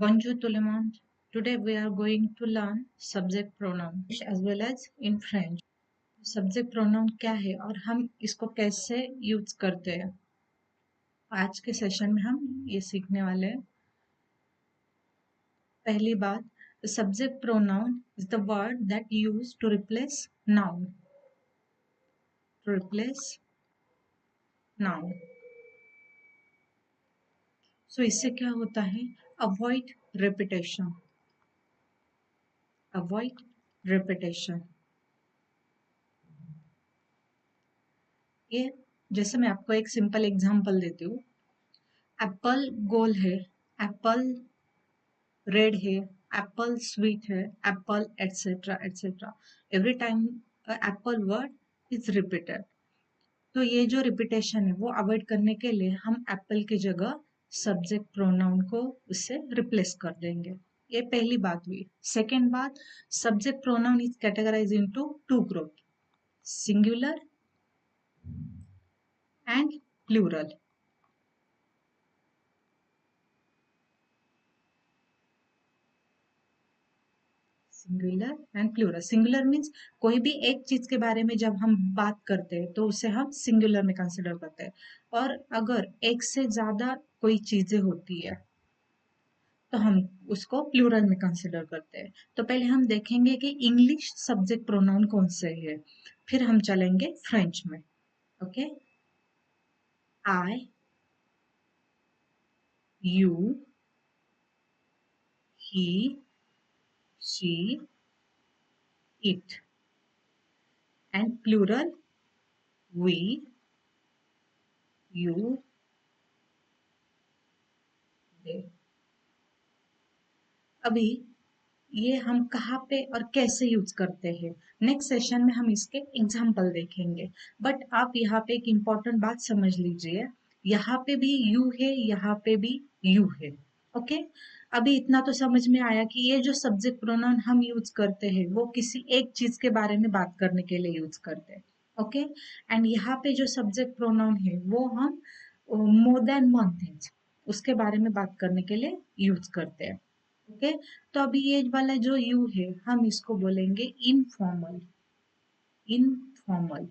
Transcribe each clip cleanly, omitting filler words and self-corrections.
Bonjour tout le monde. Today we are going to learn subject pronoun as well as in French. Subject pronoun क्या है और हम इसको कैसे use करते हैं, आज के सेशन में हम ये सीखने वाले हैं। पहली बात, subject pronoun is the word that used to replace noun. To replace noun. So इससे क्या होता है? Avoid repetition. Avoid repetition. ये जैसे मैं आपको एक सिंपल एग्जांपल देती हूँ। एप्पल गोल है, एप्पल रेड है, एप्पल स्वीट है, Apple etcetera etcetera. Every time Apple word is repeated. तो ये जो रिपीटेशन है वो अवॉइड करने के लिए हम एप्पल की जगह सब्जेक्ट प्रोनाउन को उससे रिप्लेस कर देंगे। ये पहली बात हुई। सेकेंड बात, subject pronoun is categorize into two group, singular and plural. Singular and plural. Singular means कोई भी एक चीज के बारे में जब हम बात करते हैं तो उसे हम सिंगुलर में कंसिडर करते हैं, और अगर एक से ज्यादा कोई चीजें होती है तो हम उसको प्लूरल में कंसिडर करते हैं। तो पहले हम देखेंगे कि इंग्लिश सब्जेक्ट प्रोनाउन कौन से है, फिर हम चलेंगे फ्रेंच में। Okay, I, you, he, she, it, and plural we, you, they. अभी ये हम कहाँ पे और कैसे यूज करते हैं, नेक्स्ट सेशन में हम इसके एग्जाम्पल देखेंगे। बट आप यहाँ पे एक इम्पॉर्टेंट बात समझ लीजिए, यहाँ पे भी यू है, यहाँ पे भी यू है। ओके, अभी इतना तो समझ में आया कि ये जो सब्जेक्ट प्रोनाउन हम यूज करते हैं वो किसी एक चीज के बारे में बात करने के लिए यूज करते हैं। ओके, एंड यहाँ पे जो सब्जेक्ट प्रोनाउन है वो हम मोर देन वन थिंग्स उसके बारे में बात करने के लिए यूज करते हैं। ओके, तो अभी ये वाला जो यू है हम इसको बोलेंगे इनफॉर्मल, इनफॉर्मल,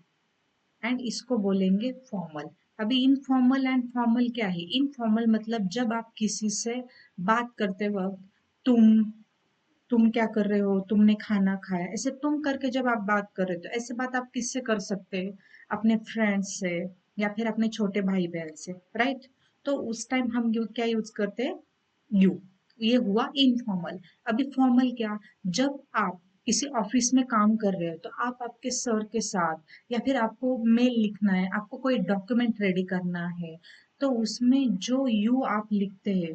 एंड इसको बोलेंगे फॉर्मल। अभी इनफॉर्मल एंड फॉर्मल क्या है? इनफॉर्मल मतलब जब आप किसी से बात करते वक्त तुम क्या कर रहे हो, तुमने खाना खाया, ऐसे तुम करके जब आप बात कर रहे हो तो ऐसे बात आप किससे कर सकते हैं? अपने फ्रेंड्स से या फिर अपने छोटे भाई बहन से, राइट? तो उस टाइम हम क्या यूज करते हैं? यू। ये हुआ इनफॉर्मल। अभी फॉर्मल क्या? जब आप किसी ऑफिस में काम कर रहे हो तो आप आपके सर के साथ या फिर आपको मेल लिखना है, आपको कोई डॉक्यूमेंट रेडी करना है, तो उसमें जो यू आप लिखते हैं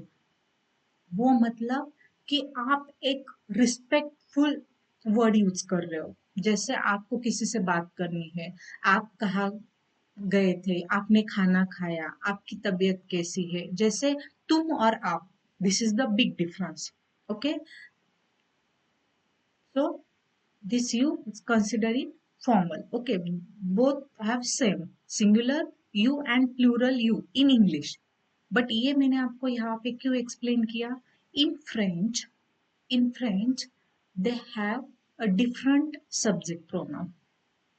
वो मतलब कि आप एक रिस्पेक्टफुल वर्ड यूज कर रहे हो। जैसे आपको किसी से बात करनी है, आप कहाँ गए थे, आपने खाना खाया, आपकी तबीयत कैसी है, जैसे तुम और आप, this is the big difference. Okay, so this you is considered formal. Okay, both have same singular you and plural you in English. But ये मैंने आपको यहाँ पे क्यों explain किया? In French, in French, they have a different subject pronoun,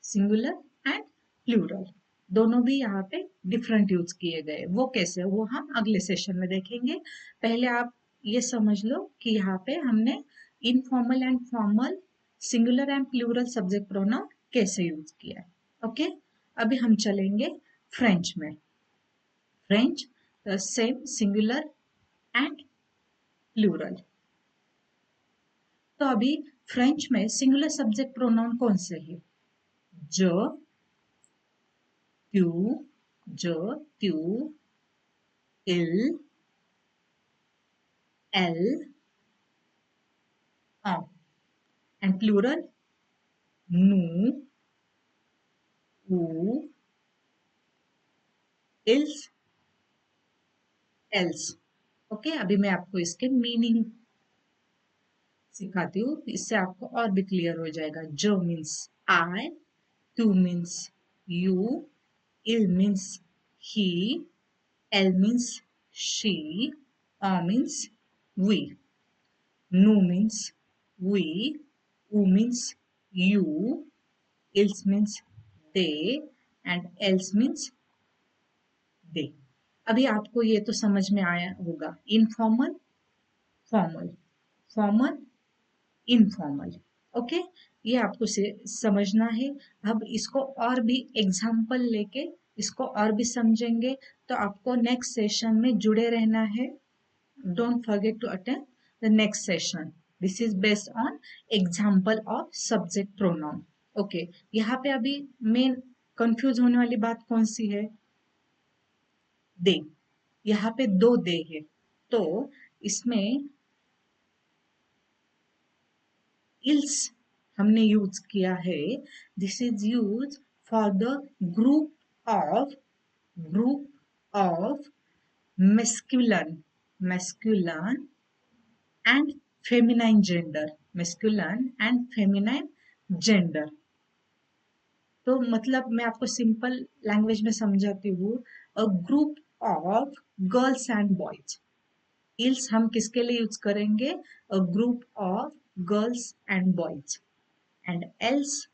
singular and plural. दोनों भी यहाँ पे डिफरेंट यूज किए गए। वो कैसे, वो हम अगले सेशन में देखेंगे। पहले आप ये समझ लो कि यहाँ पे हमने informal and formal, singular and plural subject pronoun कैसे यूज किया है। ओके, अभी हम चलेंगे फ्रेंच में। French same singular and plural. तो अभी फ्रेंच में सिंगुलर सब्जेक्ट प्रोनाउन कौन से है? जो, tu, je, tu, il, elle, on. And plural, nous, vous, ils, else. Okay, अभी मैं आपको इसके मीनिंग सिखाती हूँ, इससे आपको और भी क्लियर हो जाएगा। जो मीन्स आई, टू मीन्स यू, इल मीन्स ही, एल मीन्स शी, ऑ means we. nu means we, u means you, ils means they, and else means they. अभी आपको ये तो समझ में आया होगा, informal, formal, formal, informal. Okay, ये आपको से समझना है। अब इसको और भी एग्जाम्पल लेके इसको और भी समझेंगे, तो आपको नेक्स्ट सेशन में जुड़े रहना है। Don't forget to attend the next session. This is based on example of subject pronoun. Okay, यहाँ पे अभी मेन कंफ्यूज होने वाली बात कौन सी है? दे। यहाँ पे दो दे है, तो इसमें इल्स हमने यूज किया है। This is use for the group of masculine and feminine gender, masculine and feminine gender। तो मतलब मैं आपको सिंपल लैंग्वेज में समझाती हूँ। A group of girls and boys. Ills हम किसके लिए यूज करेंगे? A group of girls and boys. And else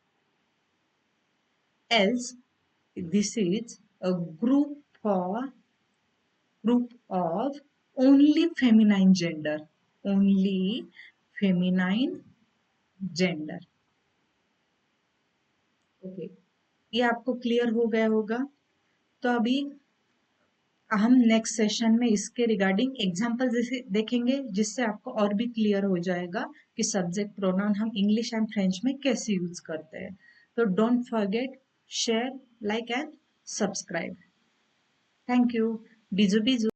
this is a group of only feminine gender, only feminine gender। Okay, ये आपको क्लियर हो गया होगा। तो अभी हम नेक्स्ट सेशन में इसके रिगार्डिंग एग्जांपल जैसे देखेंगे, जिससे आपको और भी क्लियर हो जाएगा कि सब्जेक्ट प्रोनाउन हम इंग्लिश एंड फ्रेंच में कैसे यूज करते हैं। तो don't forget, share, like and subscribe. Thank you. Biju Biju.